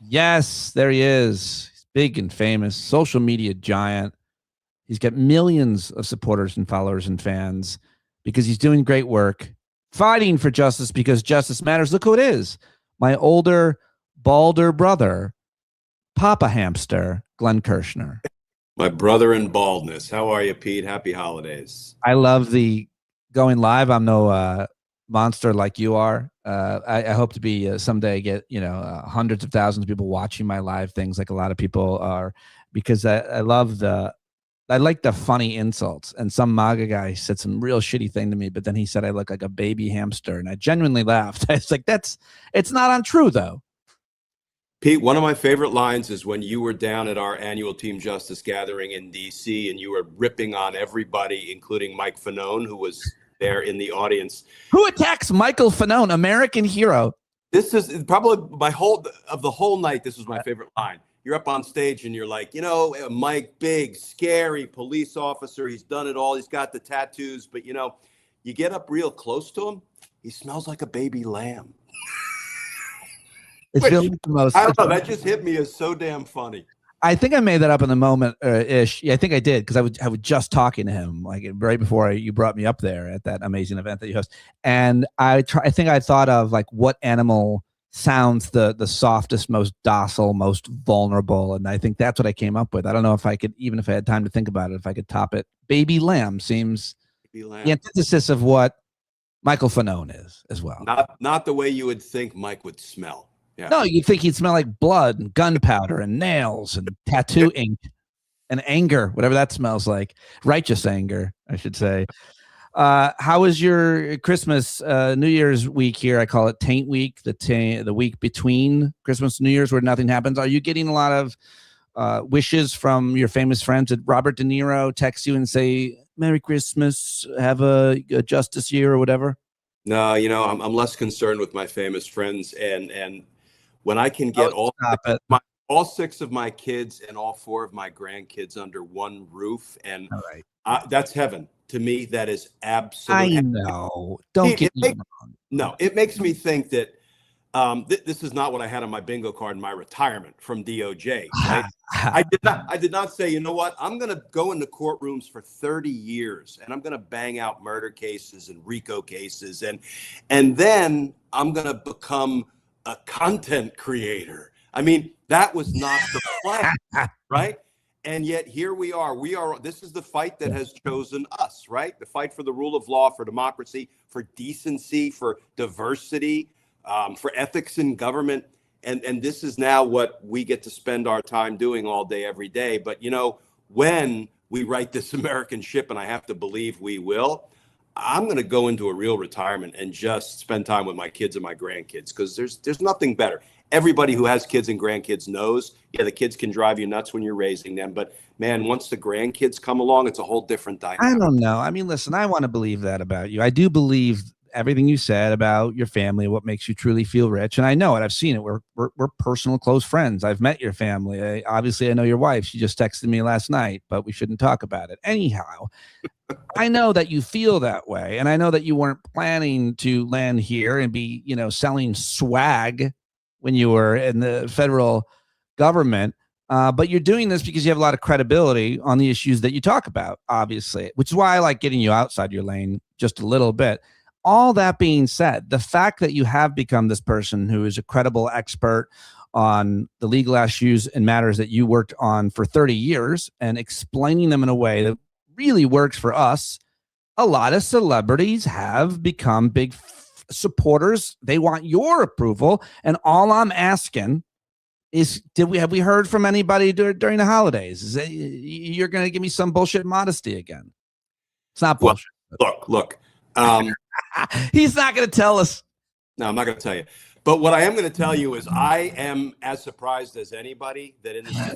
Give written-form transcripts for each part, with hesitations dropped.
Yes, there he is. He's big and famous, social media giant. He's got millions of supporters and followers and fans because he's doing great work, fighting for justice because justice matters. Look who it is. My older, balder brother, Papa Hamster, Glenn Kirschner. My brother in baldness. How are you, Pete? Happy holidays. I love the going live. I'm no monster like you are. I hope to be someday get hundreds of thousands of people watching my live things like a lot of people are because I love I like the funny insults. And some MAGA guy said some real shitty thing to me, but then he said I look like a baby hamster, and I genuinely laughed. I was like, it's not untrue though. Pete, one of my favorite lines is when you were down at our annual Team Justice gathering in DC and you were ripping on everybody, including Mike Fanone, who was there in the audience. Who attacks Michael Fanone, American hero? This is probably the whole night. This was my favorite line. You're up on stage and you're like, Mike, big, scary police officer. He's done it all. He's got the tattoos. But, you get up real close to him. He smells like a baby lamb. It's really the most. I don't know. That just hit me as so damn funny. I think I made that up in the moment ish. Yeah, I think I did because I was just talking to him like right before you brought me up there at that amazing event that you host. And I think I thought of like what animal sounds the softest, most docile, most vulnerable, and I think that's what I came up with. I don't know if I could, even if I had time to think about it, if I could top it. Baby lamb seems the antithesis of what Michael Fanone is as well. Not the way you would think Mike would smell. Yeah. No, you'd think he'd smell like blood and gunpowder and nails and tattoo ink and anger, whatever that smells like. Righteous anger, I should say. How was your Christmas, New Year's week here? I call it Taint Week, the week between Christmas and New Year's where nothing happens. Are you getting a lot of wishes from your famous friends? Did Robert De Niro text you and say, Merry Christmas, have a justice year or whatever? No, I'm less concerned with my famous friends and when I can get all six of my kids and all four of my grandkids under one roof, and that's heaven to me. That is absolutely. I know. Don't get me wrong. No, it makes me think that this is not what I had on my bingo card in my retirement from DOJ. Right? I did not say, you know what? I'm going to go into courtrooms for 30 years and I'm going to bang out murder cases and RICO cases, and then I'm going to become a content creator. I mean, that was not the plan, right? And yet here we are. This is the fight that has chosen us, right? The fight for the rule of law, for democracy, for decency, for diversity, for ethics in government. And this is now what we get to spend our time doing all day, every day. But, when we right this American ship, and I have to believe we will, I'm going to go into a real retirement and just spend time with my kids and my grandkids, because there's nothing better. Everybody who has kids and grandkids knows, the kids can drive you nuts when you're raising them. But man, once the grandkids come along, it's a whole different dynamic. I don't know. I mean, listen, I want to believe that about you. I do believe everything you said about your family, what makes you truly feel rich. And I know it. I've seen it. We're personal, close friends. I've met your family. Obviously, I know your wife. She just texted me last night, but we shouldn't talk about it. Anyhow, I know that you feel that way. And I know that you weren't planning to land here and be, selling swag when you were in the federal government. But you're doing this because you have a lot of credibility on the issues that you talk about, obviously, which is why I like getting you outside your lane just a little bit. All that being said, the fact that you have become this person who is a credible expert on the legal issues and matters that you worked on for 30 years and explaining them in a way that really works for us, a lot of celebrities have become big supporters. They want your approval. And all I'm asking is, have we heard from anybody during the holidays? You're going to give me some bullshit modesty again? It's not bullshit. Well, look. He's not going to tell us. No, I'm not going to tell you. But what I am going to tell you is I am as surprised as anybody that in this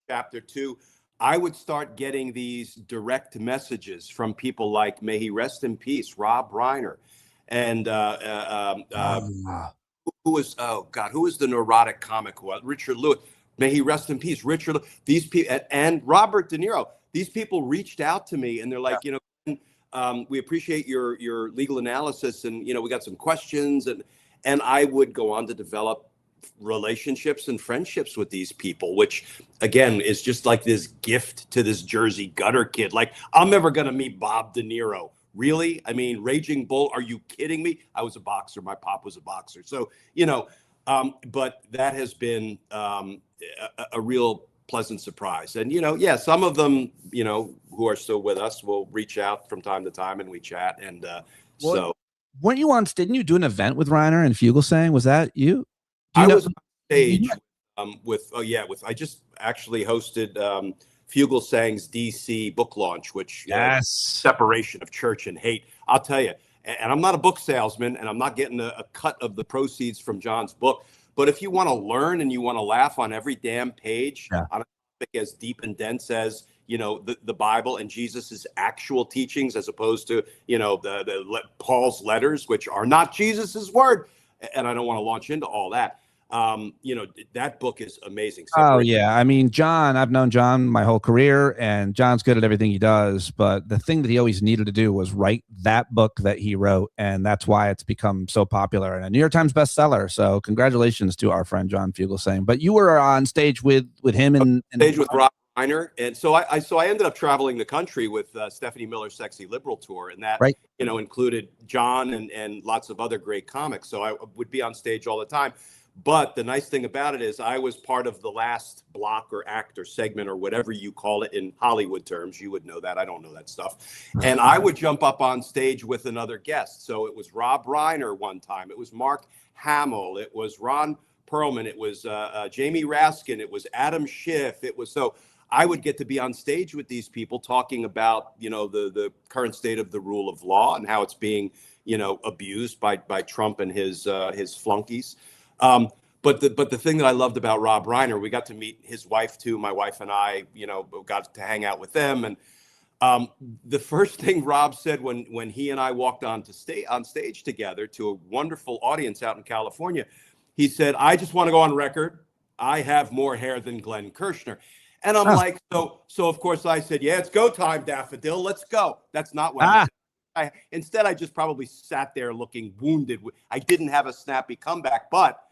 chapter 2, I would start getting these direct messages from people like, may he rest in peace, Rob Reiner. And who was the neurotic comic? Richard Lewis. May he rest in peace, Richard. These people and Robert De Niro. These people reached out to me and they're like, we appreciate your legal analysis, and we got some questions, and I would go on to develop relationships and friendships with these people, which again is just like this gift to this Jersey gutter kid. Like, I'm never going to meet Bob De Niro. Really? I mean, Raging Bull, are you kidding me? I was a boxer. My pop was a boxer. So, but that has been a real pleasant surprise. And, yeah, some of them, who are still with us will reach out from time to time and we chat. And so. Weren't you on? Didn't you do an event with Reiner and Fugelsang? Was that you? I was on stage I just actually hosted Fugelsang's DC book launch, which separation of church and hate. I'll tell you, and I'm not a book salesman, and I'm not getting a cut of the proceeds from John's book. But if you want to learn and you want to laugh on every damn page on a topic as deep and dense as the Bible and Jesus's actual teachings, as opposed to Paul's letters, which are not Jesus's word, and I don't want to launch into all that. That book is amazing. Oh yeah, I mean, John, I've known John my whole career, and John's good at everything he does, but the thing that he always needed to do was write that book that he wrote, and that's why it's become so popular and a New York Times bestseller. So congratulations to our friend John Fugelsang. But you were on stage with him and stage with Rob Reiner, and so I ended up traveling the country with Stephanie Miller's Sexy Liberal Tour, and that included John and lots of other great comics. So I would be on stage all the time. But the nice thing about it is I was part of the last block or act or segment or whatever you call it in Hollywood terms. You would know that. I don't know that stuff. And I would jump up on stage with another guest. So it was Rob Reiner one time. It was Mark Hamill. It was Ron Perlman. It was Jamie Raskin. It was Adam Schiff. So I would get to be on stage with these people talking about, the current state of the rule of law and how it's being, abused by Trump and his flunkies. But the thing that I loved about Rob Reiner, we got to meet his wife too. My wife and I, got to hang out with them. And the first thing Rob said when he and I walked on stage together to a wonderful audience out in California, he said, "I just want to go on record. I have more hair than Glenn Kirschner." And I'm like, so of course I said, "Yeah, it's go time, Daffodil. Let's go." That's not what I said. Instead, I just probably sat there looking wounded. I didn't have a snappy comeback, but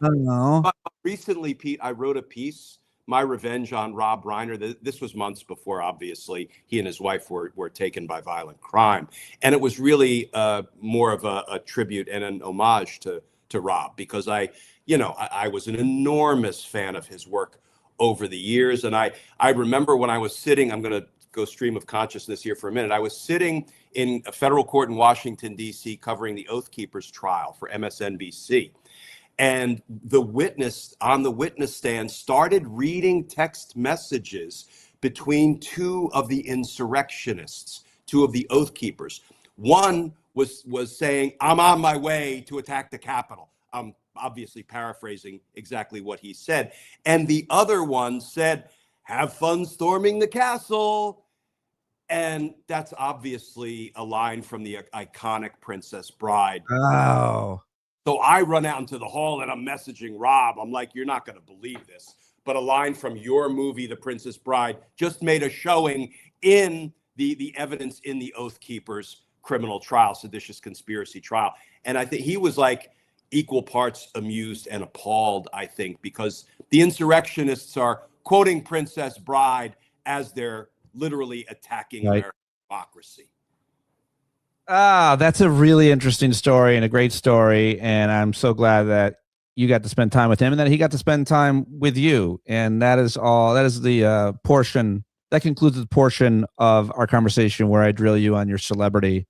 recently, Pete, I wrote a piece, My Revenge on Rob Reiner. This was months before, obviously, he and his wife were taken by violent crime. And it was really more of a tribute and an homage to Rob, because I was an enormous fan of his work over the years. And I remember when I was sitting, I'm going to go stream of consciousness here for a minute. I was sitting in a federal court in Washington, D.C., covering the Oath Keepers trial for MSNBC. And the witness on the witness stand started reading text messages between two of the insurrectionists, two of the Oath Keepers. One was saying, "I'm on my way to attack the Capitol." I'm obviously paraphrasing exactly what he said. And the other one said, "Have fun storming the castle." And that's obviously a line from the iconic Princess Bride. Oh. So I run out into the hall and I'm messaging Rob. I'm like, "You're not going to believe this, but a line from your movie, The Princess Bride, just made a showing in the evidence in the Oath Keepers criminal trial, seditious conspiracy trial." And I think he was like equal parts amused and appalled, I think, because the insurrectionists are quoting Princess Bride as they're literally attacking American democracy. That's a really interesting story and a great story. And I'm so glad that you got to spend time with him and that he got to spend time with you. And that is the portion that concludes the portion of our conversation where I drill you on your celebrity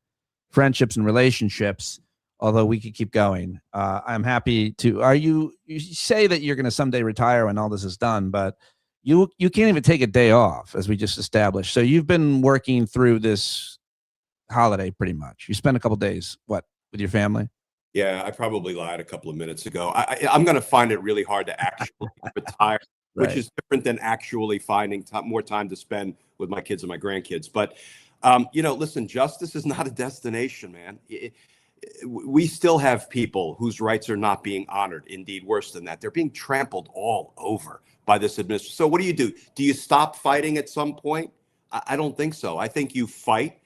friendships and relationships. Although we could keep going. I'm happy to, you say that you're going to someday retire when all this is done, but you can't even take a day off, as we just established. So you've been working through this holiday pretty much. You spent a couple days, with your family? Yeah, I probably lied a couple of minutes ago. I'm going to find it really hard to actually retire, which is different than actually finding more time to spend with my kids and my grandkids. But, listen, justice is not a destination, man. We still have people whose rights are not being honored. Indeed, worse than that, they're being trampled all over by this administration. So what do? Do you stop fighting at some point? I don't think so. I think you fight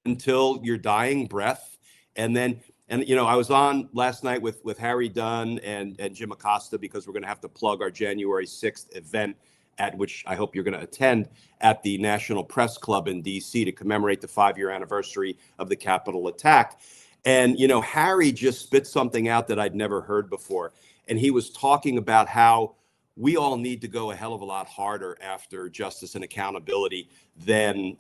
until your dying breath, and then And, you know, I was on last night with Harry Dunn and Jim Acosta, because we're going to have to plug our January 6th event, at which I hope you're going to attend, at the National Press Club in DC to commemorate the 5-year anniversary of the Capitol attack. And, you know, Harry just spit something out that I'd never heard before. And he was talking about how we all need to go a hell of a lot harder after justice and accountability than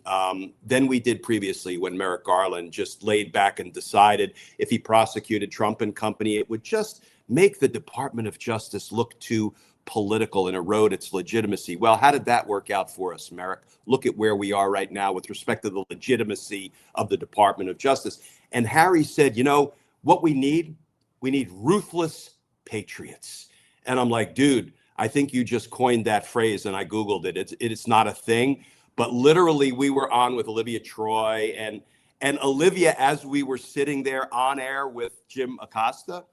we did previously, when Merrick Garland just laid back and decided if he prosecuted Trump and company, it would just make the Department of Justice look too political and erode its legitimacy. Well, how did that work out for us, Merrick? Look at where we are right now with respect to the legitimacy of the Department of Justice. And Harry said, you know, what we need ruthless patriots. And I'm like, dude, I think you just coined that phrase, and I Googled it. It's not a thing, but literally we were on with Olivia Troy, and Olivia, as we were sitting there on air with Jim Acosta,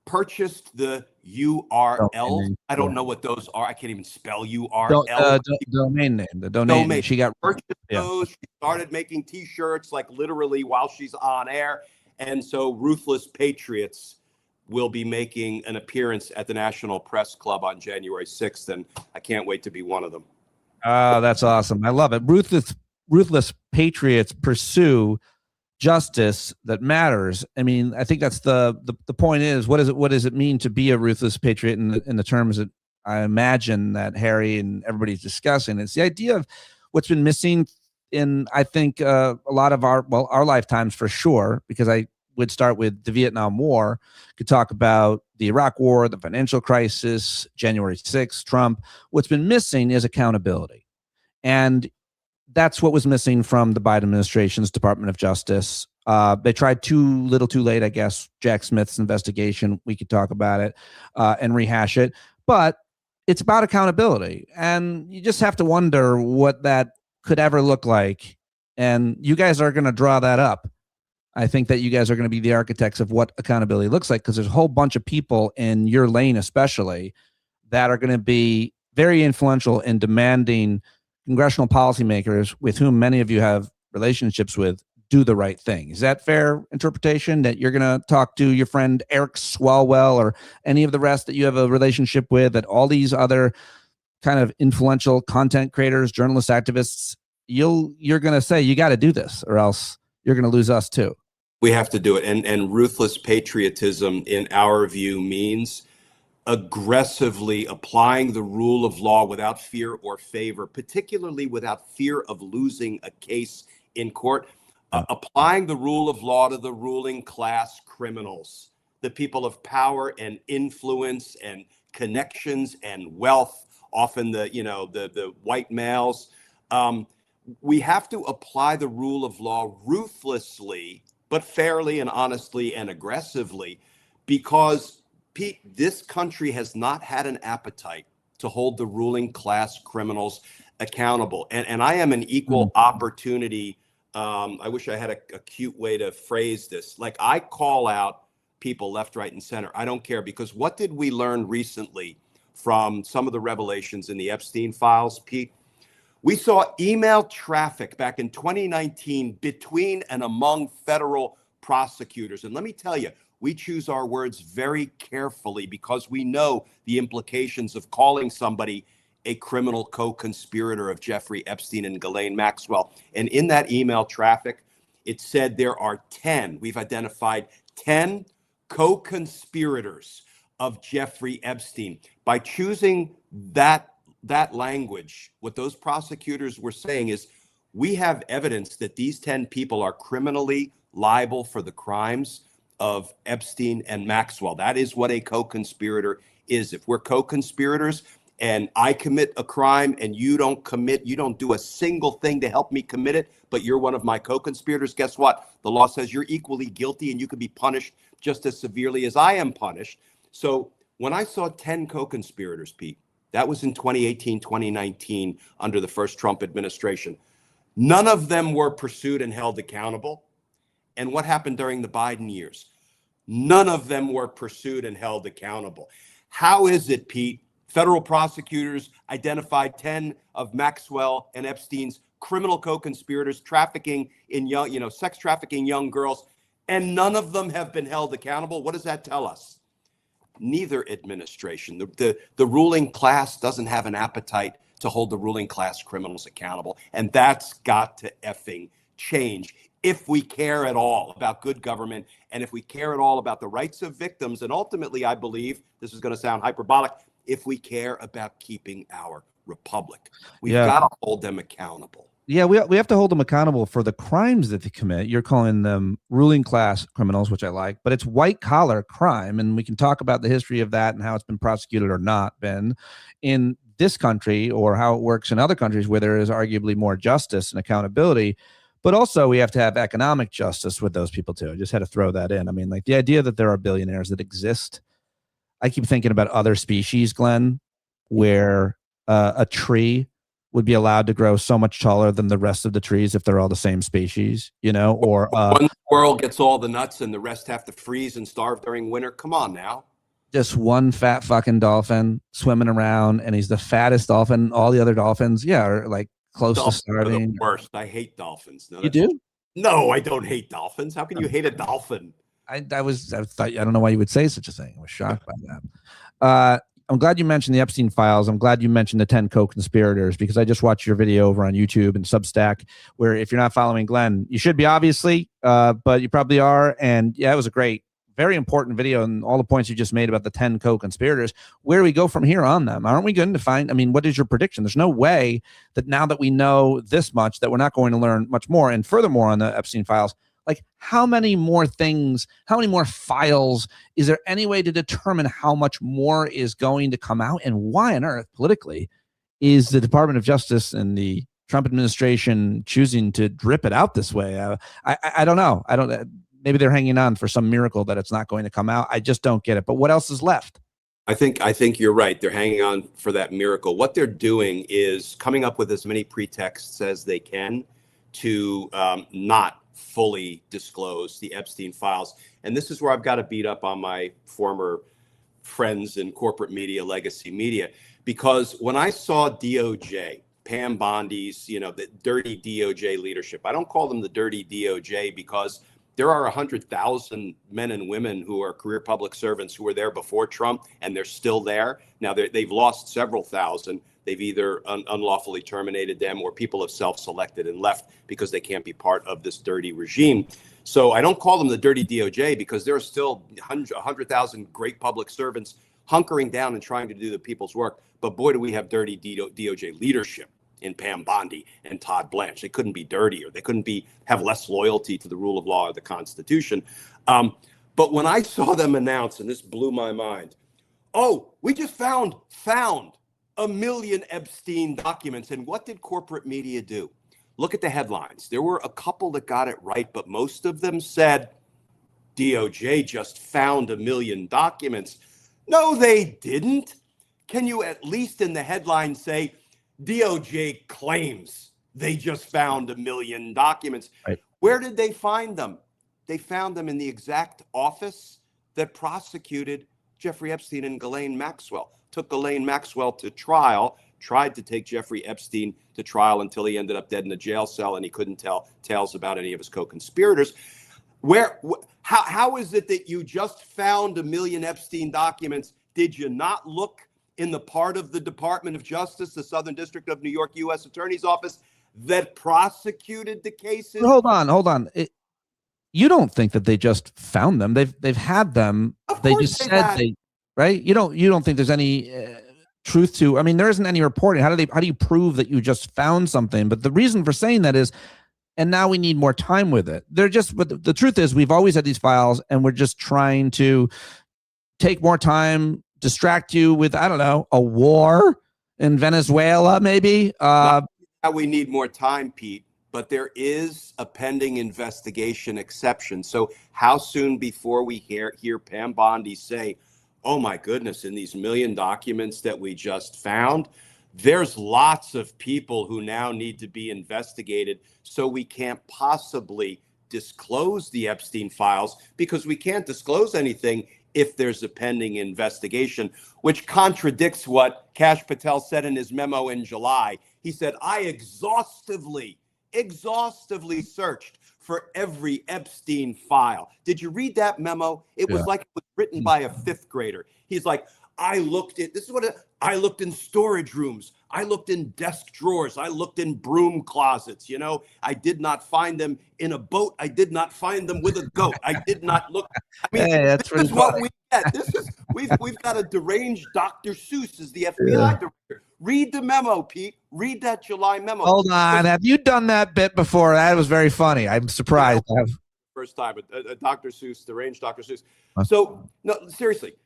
purchased the URL. I don't know what those are. I can't even spell URL. Domain name, the domain. She got purchased those. She started making T-shirts, like literally while she's on air. And so Ruthless Patriots will be making an appearance at the National Press Club on January 6th, and I can't wait to be one of them. Oh, that's awesome. I love it. Ruthless patriots pursue justice that matters. I mean, I think that's the point is, what does it mean to be a ruthless patriot in the terms that I imagine that Harry and everybody's discussing? It's the idea of what's been missing in, I think, a lot of our lifetimes, for sure, because I would start with the Vietnam War, could talk about the Iraq War, the financial crisis, January 6th, Trump. What's been missing is accountability. And that's what was missing from the Biden administration's Department of Justice. They tried too little too late, I guess. Jack Smith's investigation, we could talk about it and rehash it. But it's about accountability. And you just have to wonder what that could ever look like. And you guys are going to draw that up. I think that you guys are going to be the architects of what accountability looks like, because there's a whole bunch of people in your lane, especially, that are going to be very influential in demanding congressional policymakers, with whom many of you have relationships with, do the right thing. Is that fair interpretation, that you're going to talk to your friend Eric Swalwell or any of the rest that you have a relationship with, that all these other kind of influential content creators, journalists, activists, you're going to say, you got to do this or else you're going to lose us too? We have to do it. And ruthless patriotism, in our view, means aggressively applying the rule of law without fear or favor, particularly without fear of losing a case in court. Applying the rule of law to the ruling class criminals, the people of power and influence and connections and wealth, often the white males. We have to apply the rule of law ruthlessly, but fairly and honestly and aggressively, because, Pete, this country has not had an appetite to hold the ruling class criminals accountable. And I am an equal opportunity. I wish I had a cute way to phrase this. Like, I call out people left, right, and center. I don't care, because what did we learn recently from some of the revelations in the Epstein files, Pete? We saw email traffic back in 2019 between and among federal prosecutors. And let me tell you, we choose our words very carefully, because we know the implications of calling somebody a criminal co-conspirator of Jeffrey Epstein and Ghislaine Maxwell. And in that email traffic, it said there are 10. We've identified 10 co-conspirators of Jeffrey Epstein. By choosing that language, what those prosecutors were saying is, we have evidence that these 10 people are criminally liable for the crimes of Epstein and Maxwell. That is what a co-conspirator is. If we're co-conspirators and I commit a crime and you don't do a single thing to help me commit it, but you're one of my co-conspirators, guess what? The law says you're equally guilty and you could be punished just as severely as I am punished. So when I saw 10 co-conspirators, Pete, that was in 2018, 2019, under the first Trump administration. None of them were pursued and held accountable. And what happened during the Biden years? None of them were pursued and held accountable. How is it, Pete? Federal prosecutors identified 10 of Maxwell and Epstein's criminal co-conspirators trafficking in sex trafficking young girls. and none of them have been held accountable. What does that tell us? Neither administration, the ruling class doesn't have an appetite to hold the ruling class criminals accountable. And that's got to effing change if we care at all about good government and if we care at all about the rights of victims. And ultimately, I believe, this is going to sound hyperbolic, if we care about keeping our republic. We've got to hold them accountable. Yeah, we have to hold them accountable for the crimes that they commit. You're calling them ruling class criminals, which I like, but it's white collar crime. And we can talk about the history of that and how it's been prosecuted or not been in this country, or how it works in other countries where there is arguably more justice and accountability. But also we have to have economic justice with those people too. I just had to throw that in. I mean, like the idea that there are billionaires that exist. I keep thinking about other species, Glenn, where a tree would be allowed to grow so much taller than the rest of the trees if they're all the same species, you know, or one squirrel gets all the nuts and the rest have to freeze and starve during winter. Come on now. Just one fat fucking dolphin swimming around, and he's the fattest dolphin. All the other dolphins, are like close to starving. The worst. I hate dolphins. No, you do? No, I don't hate dolphins. How can you hate a dolphin? I thought, I don't know why you would say such a thing. I was shocked by that. I'm glad you mentioned the Epstein files. I'm glad you mentioned the 10 co-conspirators, because I just watched your video over on YouTube and Substack, where if you're not following Glenn, you should be, obviously, but you probably are. And yeah, it was a great, very important video, and all the points you just made about the 10 co-conspirators. Where do we go from here on them? Aren't we going to find, I mean, what is your prediction? There's no way that now that we know this much that we're not going to learn much more. And furthermore, on the Epstein files, like how many more things, how many more files, is there any way to determine how much more is going to come out? And why on earth politically is the Department of Justice and the Trump administration choosing to drip it out this way? I don't know. Maybe they're hanging on for some miracle that it's not going to come out. I just don't get it. But what else is left? I think you're right. They're hanging on for that miracle. What they're doing is coming up with as many pretexts as they can to not fully disclose the Epstein files. And this is where I've got to beat up on my former friends in corporate media, legacy media, because when I saw DOJ, Pam Bondi's, the dirty DOJ leadership, I don't call them the dirty DOJ because there are 100,000 men and women who are career public servants who were there before Trump, and they're still there. Now, they've lost several thousand. They've either unlawfully terminated them, or people have self-selected and left because they can't be part of this dirty regime. So I don't call them the dirty DOJ because there are still 100,000 great public servants hunkering down and trying to do the people's work. But boy, do we have dirty DOJ leadership in Pam Bondi and Todd Blanche. They couldn't be dirtier. They couldn't have less loyalty to the rule of law or the Constitution. But when I saw them announce, and this blew my mind, we just found 1 million Epstein documents. And what did corporate media do? Look at the headlines. There were a couple that got it right, but most of them said DOJ just found 1 million documents. No, they didn't. Can you at least in the headline say DOJ claims they just found 1 million documents? Right. Where did they find them? They found them in the exact office that prosecuted Jeffrey Epstein and Ghislaine Maxwell. Took Ghislaine Maxwell to trial, tried to take Jeffrey Epstein to trial until he ended up dead in a jail cell and he couldn't tell tales about any of his co-conspirators. How is it that you just found 1 million Epstein documents? Did you not look in the part of the Department of Justice, the Southern District of New York U.S. Attorney's Office, that prosecuted the cases? Hold on. You don't think that they just found them? They've had them. Of they course just said they. Right? You don't think there's any truth to? I mean, there isn't any reporting. How do you prove that you just found something? But the reason for saying that is, and now we need more time with it. But the truth is, we've always had these files, and we're just trying to take more time, distract you with, I don't know, a war in Venezuela, maybe. We need more time, Pete. But there is a pending investigation exception. So how soon before we hear Pam Bondi say, oh my goodness, in these 1 million documents that we just found, there's lots of people who now need to be investigated. So we can't possibly disclose the Epstein files because we can't disclose anything if there's a pending investigation, which contradicts what Kash Patel said in his memo in July. He said, I exhaustively searched for every Epstein file. Did you read that memo? It was like it was written by a fifth grader. He's like, I looked in storage rooms. I looked in desk drawers. I looked in broom closets. You know, I did not find them in a boat. I did not find them with a goat. I did not look. I mean, hey, that's this is what we get. We've got a deranged Dr. Seuss as the FBI director. Read the memo, Pete. Read that July memo. Hold on. Have you done that bit before? That was very funny. I'm surprised. First time, Dr. Seuss, deranged Dr. Seuss. So, no, seriously.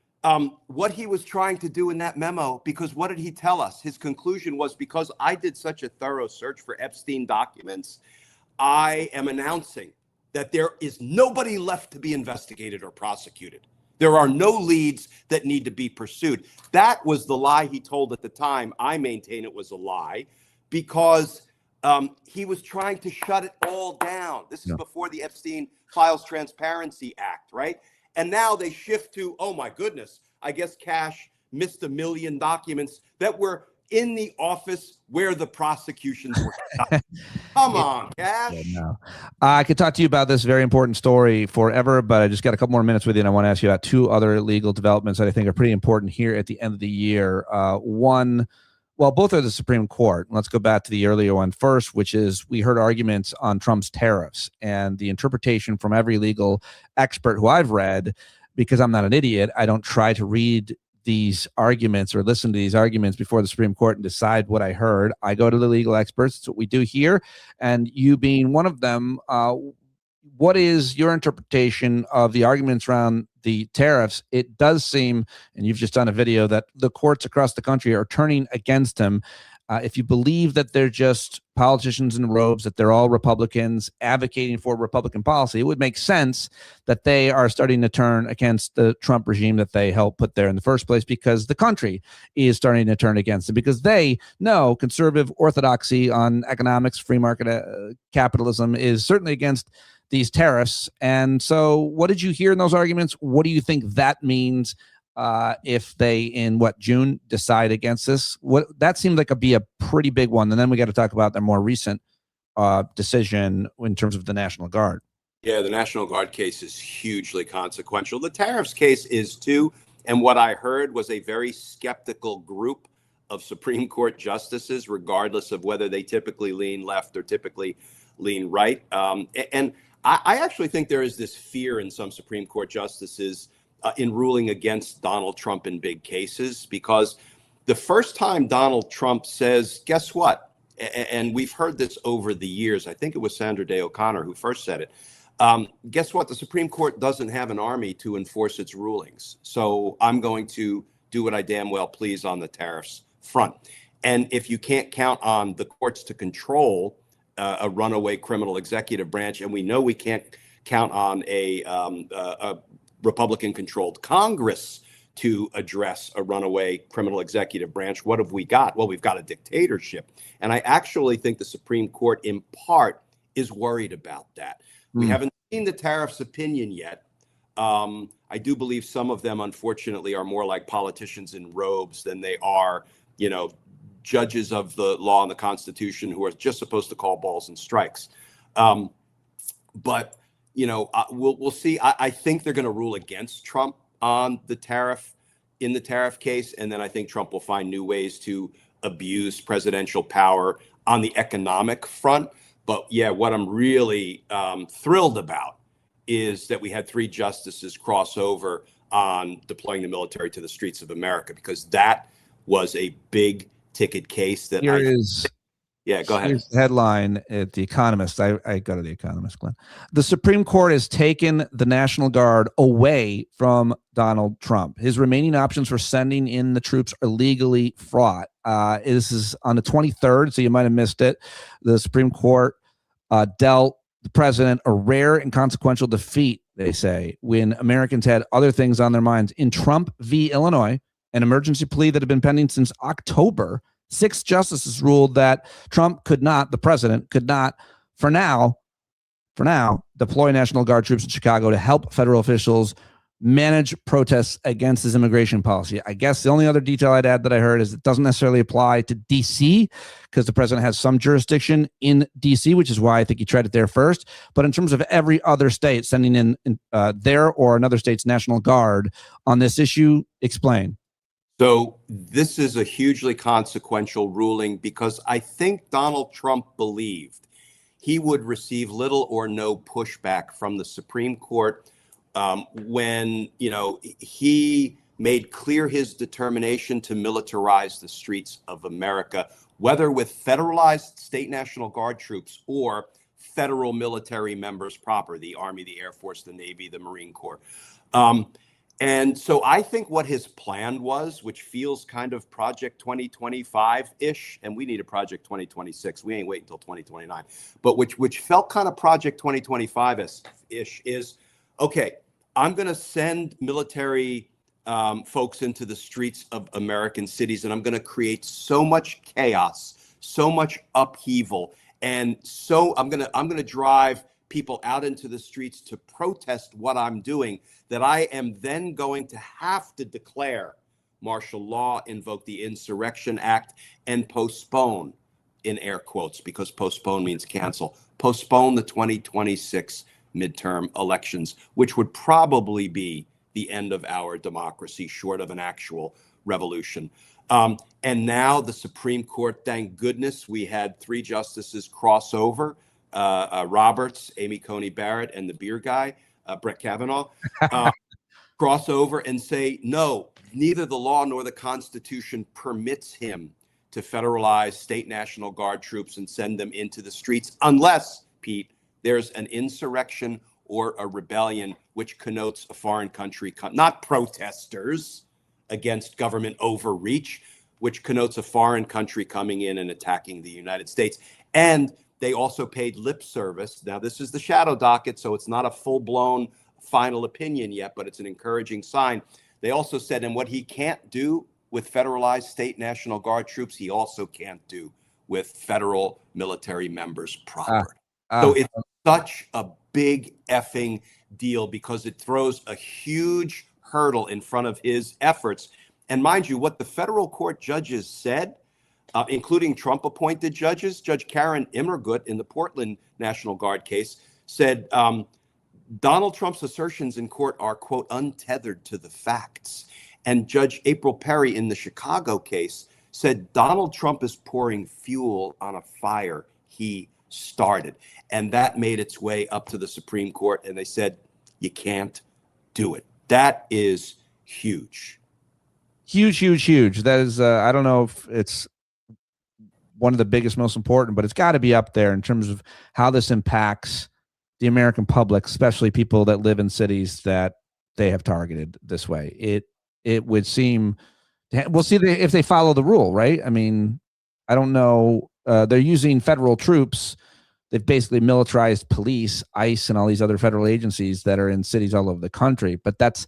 What he was trying to do in that memo, because what did he tell us? His conclusion was, because I did such a thorough search for Epstein documents, I am announcing that there is nobody left to be investigated or prosecuted. There are no leads that need to be pursued. That was the lie he told at the time. I maintain it was a lie because he was trying to shut it all down. This is before the Epstein Files Transparency Act, right? And now they shift to, oh my goodness, I guess Cash missed 1 million documents that were in the office where the prosecutions were done. Come on, Cash. I could talk to you about this very important story forever, but I just got a couple more minutes with you, and I want to ask you about two other legal developments that I think are pretty important here at the end of the year. Both are the Supreme Court. Let's go back to the earlier one first, which is we heard arguments on Trump's tariffs and the interpretation from every legal expert who I've read, because I'm not an idiot. I don't try to read these arguments or listen to these arguments before the Supreme Court and decide what I heard. I go to the legal experts. It's what we do here. And you being one of them, what is your interpretation of the arguments around the tariffs? It does seem, and you've just done a video, that the courts across the country are turning against him. If you believe that they're just politicians in robes, that they're all Republicans advocating for Republican policy, it would make sense that they are starting to turn against the Trump regime that they helped put there in the first place, because the country is starting to turn against it, because they know conservative orthodoxy on economics, free market capitalism is certainly against these tariffs. And so what did you hear in those arguments? What do you think that means if they, in June, decide against this? That seemed like be a pretty big one. And then we got to talk about their more recent decision in terms of the National Guard. Yeah, the National Guard case is hugely consequential. The tariffs case is too. And what I heard was a very skeptical group of Supreme Court justices, regardless of whether they typically lean left or typically lean right. And I actually think there is this fear in some Supreme Court justices in ruling against Donald Trump in big cases, because the first time Donald Trump says, guess what? And we've heard this over the years. I think it was Sandra Day O'Connor who first said it. Guess what? The Supreme Court doesn't have an army to enforce its rulings. So I'm going to do what I damn well please on the tariffs front. And if you can't count on the courts to control a runaway criminal executive branch, and we know we can't count on a Republican-controlled Congress to address a runaway criminal executive branch, what have we got? Well, we've got a dictatorship. And I actually think the Supreme Court, in part, is worried about that. We haven't seen the tariffs opinion yet. I do believe some of them, unfortunately, are more like politicians in robes than they are, judges of the law and the Constitution who are just supposed to call balls and strikes. But we'll see. I think they're going to rule against Trump on the tariff case. And then I think Trump will find new ways to abuse presidential power on the economic front. But yeah, what I'm really thrilled about is that we had 3 justices cross over on deploying the military to the streets of America, because that was a big ticket case that Yeah, go ahead. Here's the headline at The Economist. I go to The Economist, Glenn. The Supreme Court has taken the National Guard away from Donald Trump. His remaining options for sending in the troops are legally fraught. This is on the 23rd, so you might have missed it. The Supreme Court dealt the president a rare and consequential defeat, they say, when Americans had other things on their minds. In Trump v. Illinois, an emergency plea that had been pending since October, 6 justices ruled that Trump could not, the president could not, for now, deploy National Guard troops in Chicago to help federal officials manage protests against his immigration policy. I guess the only other detail I'd add that I heard is it doesn't necessarily apply to DC because the president has some jurisdiction in DC, which is why I think he tried it there first. But in terms of every other state sending in their or another state's National Guard on this issue, explain. So this is a hugely consequential ruling because I think Donald Trump believed he would receive little or no pushback from the Supreme Court when, he made clear his determination to militarize the streets of America, whether with federalized state National Guard troops or federal military members proper, the Army, the Air Force, the Navy, the Marine Corps. And so I think what his plan was, which feels kind of Project 2025-ish, and we need a Project 2026. We ain't waiting until 2029, but which felt kind of Project 2025-ish is, okay, I'm going to send military folks into the streets of American cities, and I'm going to create so much chaos, so much upheaval, and so I'm going to drive people out into the streets to protest what I'm doing, that I am then going to have to declare martial law, invoke the Insurrection Act, and postpone, in air quotes, because postpone means cancel, postpone the 2026 midterm elections, which would probably be the end of our democracy, short of an actual revolution. And now the Supreme Court, thank goodness, we had 3 justices cross over, Roberts, Amy Coney Barrett, and the beer guy, Brett Kavanaugh, cross over and say, no, neither the law nor the Constitution permits him to federalize state National Guard troops and send them into the streets unless, Pete, there's an insurrection or a rebellion which connotes a foreign country, not protesters against government overreach, which connotes a foreign country coming in and attacking the United States. And they also paid lip service. Now, this is the shadow docket, so it's not a full-blown final opinion yet, but it's an encouraging sign. They also said, and what he can't do with federalized state National Guard troops, he also can't do with federal military members proper. So it's such a big effing deal because it throws a huge hurdle in front of his efforts. And mind you, what the federal court judges said, including Trump-appointed judges, Judge Karen Immergut in the Portland National Guard case said Donald Trump's assertions in court are, quote, untethered to the facts. And Judge April Perry in the Chicago case said Donald Trump is pouring fuel on a fire he started. And that made its way up to the Supreme Court. And they said, you can't do it. That is huge. Huge, huge, huge. That is, I don't know if it's one of the biggest, most important, but it's got to be up there in terms of how this impacts the American public, especially people that live in cities that they have targeted this way. It would seem, we'll see if they follow the rule, right? I mean, I don't know. They're using federal troops. They've basically militarized police, ICE, and all these other federal agencies that are in cities all over the country. But that's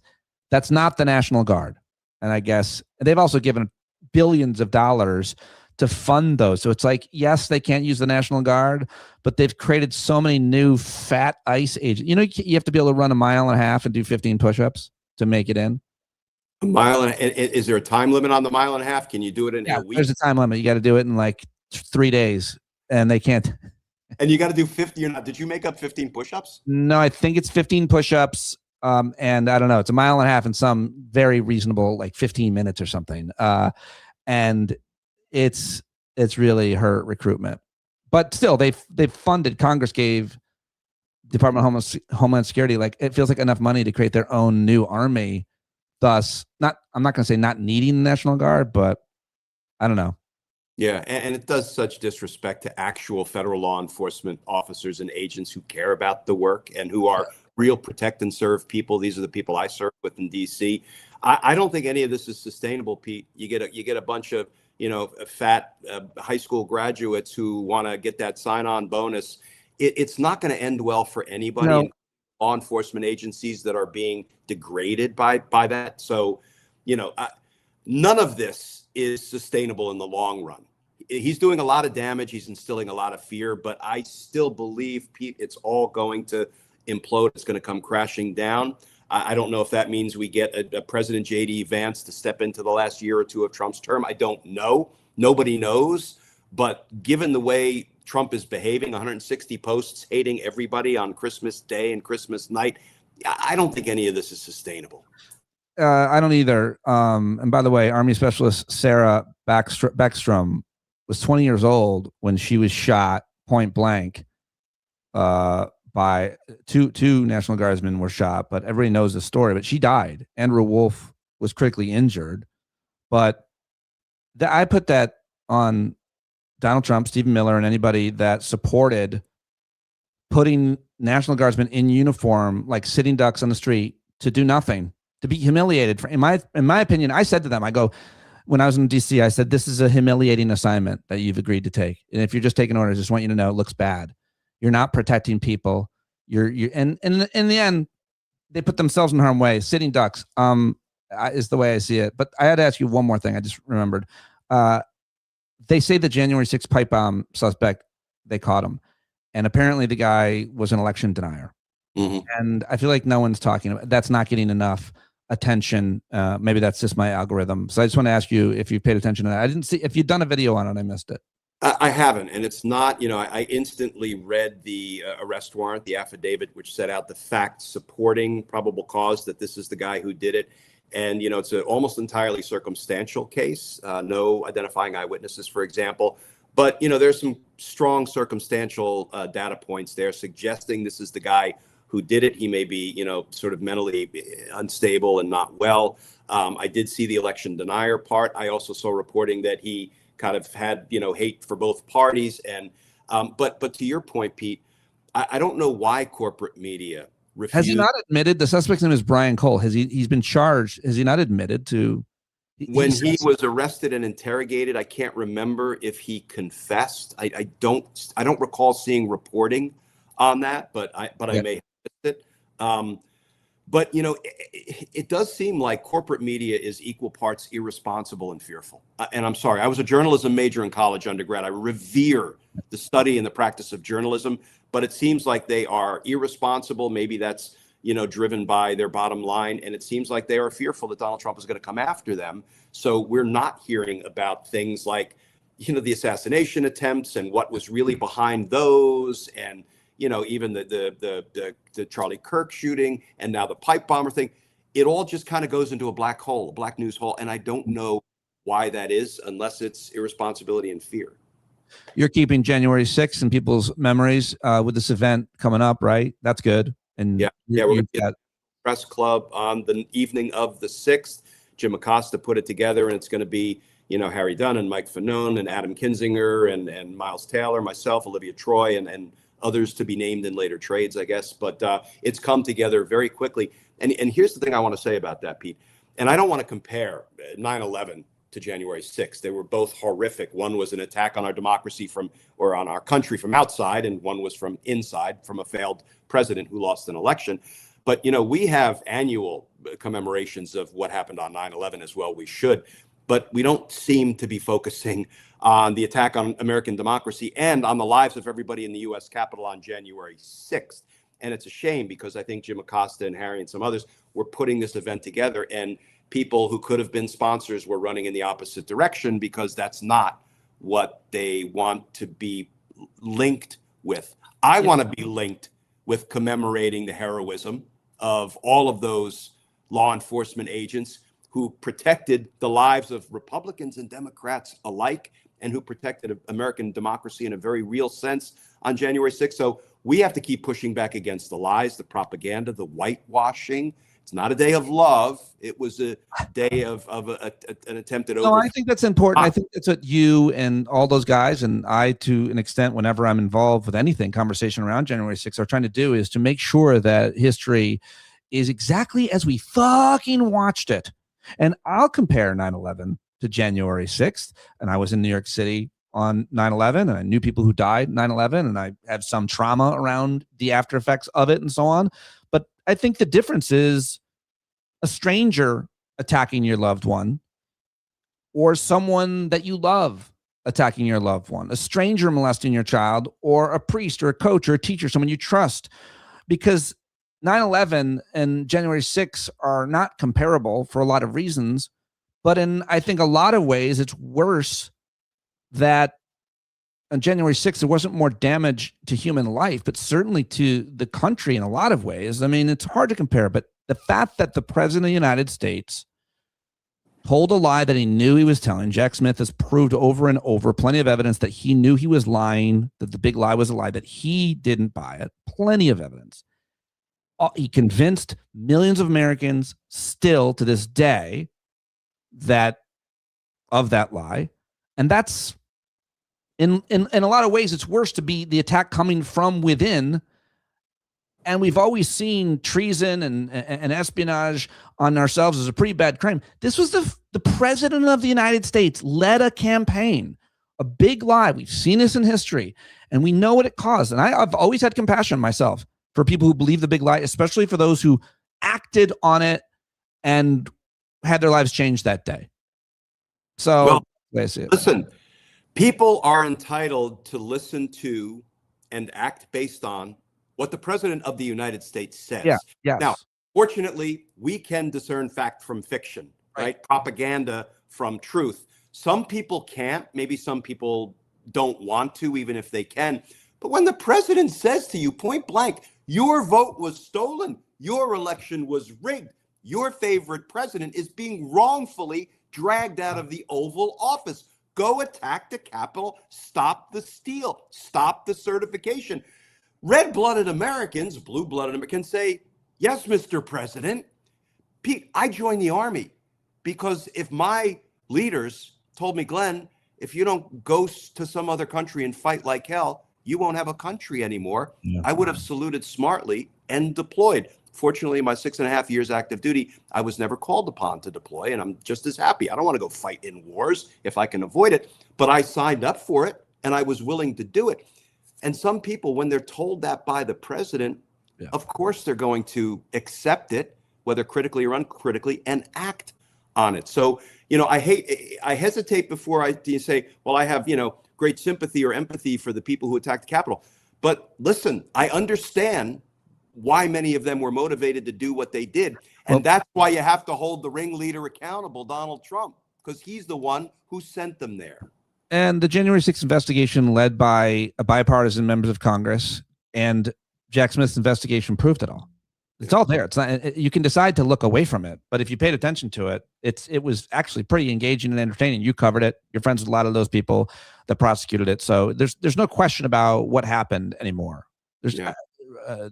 not the National Guard. And I guess they've also given billions of dollars to fund those. So it's like, yes, they can't use the National Guard, but they've created so many new fat ICE agents. You know, you have to be able to run a mile and a half and do 15 push-ups to make it in. A mile and is there a time limit on the mile and a half? Can you do it in a week? There's a time limit. You got to do it in like 3 days, and they can't. And you got to do 50. Did you make up 15 push-ups? No, I think it's 15 push-ups. And I don't know, it's a mile and a half in some very reasonable, like 15 minutes or something. And it's really hurt recruitment, but still they've funded, Congress gave Department of Homeland Security, like it feels like enough money to create their own new army. Thus I'm not going to say not needing the National Guard, but I don't know. Yeah. And it does such disrespect to actual federal law enforcement officers and agents who care about the work and who are real protect and serve people. These are the people I serve with in DC. I don't think any of this is sustainable, Pete. You get a bunch of, fat high school graduates who want to get that sign-on bonus. It's not going to end well for anybody. No. Law enforcement agencies that are being degraded by that. So, none of this is sustainable in the long run. He's doing a lot of damage. He's instilling a lot of fear, but I still believe, Pete, it's all going to implode. It's going to come crashing down. I don't know if that means we get a President J.D. Vance to step into the last year or two of Trump's term. I don't know. Nobody knows. But given the way Trump is behaving, 160 posts hating everybody on Christmas Day and Christmas night, I don't think any of this is sustainable. I don't either. And by the way, Army Specialist Sarah Beckstrom was 20 years old when she was shot point blank by two National Guardsmen were shot, but everybody knows the story. But she died. Andrew Wolf was critically injured. But I put that on Donald Trump, Stephen Miller, and anybody that supported putting National Guardsmen in uniform, like sitting ducks on the street, to do nothing, to be humiliated. In my opinion, I said to them, I go, when I was in DC, I said, this is a humiliating assignment that you've agreed to take. And if you're just taking orders, I just want you to know it looks bad. You're not protecting people. And in the end, they put themselves in harm's way. Sitting ducks is the way I see it. But I had to ask you one more thing. I just remembered. They say the January 6th pipe bomb suspect, they caught him. And apparently the guy was an election denier. Mm-hmm. And I feel like no one's talking about that's not getting enough attention. Maybe that's just my algorithm. So I just want to ask you if you paid attention to that. I didn't see if you'd done a video on it. I missed it. I haven't. And it's not, I instantly read the arrest warrant, the affidavit, which set out the facts supporting probable cause that this is the guy who did it. And, it's an almost entirely circumstantial case. No identifying eyewitnesses, for example. But, there's some strong circumstantial data points there suggesting this is the guy who did it. He may be, sort of mentally unstable and not well. I did see the election denier part. I also saw reporting that he kind of had, hate for both parties. And but to your point, Pete, I don't know why corporate media refused. Has he not admitted? The suspect's name is Brian Cole. He's been charged? Has he not admitted to? When he was arrested and interrogated, I can't remember if he confessed. I don't recall seeing reporting on that, but I may have missed it. But it does seem like corporate media is equal parts irresponsible and fearful. And I'm sorry, I was a journalism major in college undergrad. I revere the study and the practice of journalism, but it seems like they are irresponsible. Maybe that's driven by their bottom line. And it seems like they are fearful that Donald Trump is going to come after them. So we're not hearing about things like, the assassination attempts and what was really behind those. And, even the Charlie Kirk shooting and now the pipe bomber thing. It all just kind of goes into a black hole, a black news hole. And I don't know why that is unless it's irresponsibility and fear. You're keeping January 6th in people's memories with this event coming up, right? That's good. And we're going to get a press club on the evening of the 6th. Jim Acosta put it together, and it's going to be, Harry Dunn and Mike Fanone and Adam Kinzinger and Miles Taylor, myself, Olivia Troy, and others to be named in later trades, I guess. But it's come together very quickly. And here's the thing I want to say about that, Pete. And I don't want to compare 9/11 to January 6th. They were both horrific. One was an attack on our democracy on our country from outside, and one was from inside, from a failed president who lost an election. But, we have annual commemorations of what happened on 9/11 as well. We should. But we don't seem to be focusing on the attack on American democracy and on the lives of everybody in the U.S. Capitol on January 6th. And it's a shame because I think Jim Acosta and Harry and some others were putting this event together, and people who could have been sponsors were running in the opposite direction because that's not what they want to be linked with. I want to be linked with commemorating the heroism of all of those law enforcement agents who protected the lives of Republicans and Democrats alike, and who protected American democracy in a very real sense on January 6th. So we have to keep pushing back against the lies, the propaganda, the whitewashing. It's not a day of love. It was a day of an attempted over. No, I think that's important. I think that's what you and all those guys, and I, to an extent, whenever I'm involved with anything, conversation around January 6th, are trying to do is to make sure that history is exactly as we fucking watched it. And I'll compare 9/11 to January 6th. And I was in New York City on 9/11, and I knew people who died 9/11, and I have some trauma around the after effects of it and so on. But I think the difference is a stranger attacking your loved one, or someone that you love attacking your loved one, a stranger molesting your child, or a priest or a coach or a teacher, someone you trust. Because 9/11 and January 6th are not comparable for a lot of reasons, but in, I think, a lot of ways, it's worse that on January 6th, there wasn't more damage to human life, but certainly to the country in a lot of ways. I mean, it's hard to compare, but the fact that the president of the United States told a lie that he knew he was telling, Jack Smith has proved over and over, plenty of evidence that he knew he was lying, that the big lie was a lie, that he didn't buy it, plenty of evidence. He convinced millions of Americans still to this day of that lie. And that's, in a lot of ways, it's worse to be the attack coming from within. And we've always seen treason and espionage on ourselves as a pretty bad crime. This was the president of the United States led a campaign, a big lie. We've seen this in history, and we know what it caused. And I've always had compassion myself for people who believe the big lie, especially for those who acted on it and had their lives changed that day. So, listen, people are entitled to listen to and act based on what the president of the United States says. Yeah, yes. Now, fortunately, we can discern fact from fiction, right? Propaganda from truth. Some people can't. Maybe some people don't want to, even if they can. But when the president says to you point blank, your vote was stolen, your election was rigged, your favorite president is being wrongfully dragged out of the Oval Office. Go attack the Capitol. Stop the steal. Stop the certification. Red-blooded Americans, blue-blooded Americans say, yes, Mr. President. Pete, I joined the Army because if my leaders told me, Glenn, if you don't go to some other country and fight like hell, you won't have a country anymore. Yeah. I would have saluted smartly and deployed. Fortunately, in my 6.5 years active duty, I was never called upon to deploy, and I'm just as happy. I don't want to go fight in wars if I can avoid it, but I signed up for it, and I was willing to do it. And some people, when they're told that by the president, of course they're going to accept it, whether critically or uncritically, and act on it. So, I hesitate before I say, well, I have, great sympathy or empathy for the people who attacked the Capitol. But listen, I understand why many of them were motivated to do what they did. And that's why you have to hold the ringleader accountable, Donald Trump, because he's the one who sent them there. And the January 6th investigation led by a bipartisan members of Congress and Jack Smith's investigation proved it all. It's all there. It's not, you can decide to look away from it, but if you paid attention to it, it was actually pretty engaging and entertaining. You covered it. You're friends with a lot of those people that prosecuted it. So there's no question about what happened anymore. There's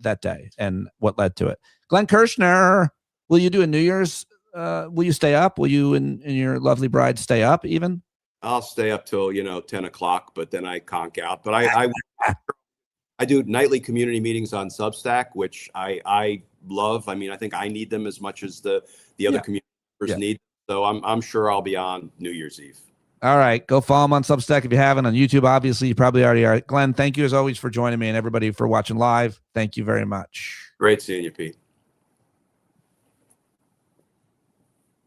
that day and what led to it. Glenn Kirschner, will you do a New Year's? Will you stay up? Will you and your lovely bride stay up even? I'll stay up till 10 o'clock, but then I conk out. But I do nightly community meetings on Substack, which I love. I mean, I think I need them as much as the other community members need. So I'm sure I'll be on New Year's Eve. All right. Go follow him on Substack if you haven't. On YouTube, obviously, you probably already are. Glenn, thank you as always for joining me, and everybody for watching live. Thank you very much. Great seeing you, Pete.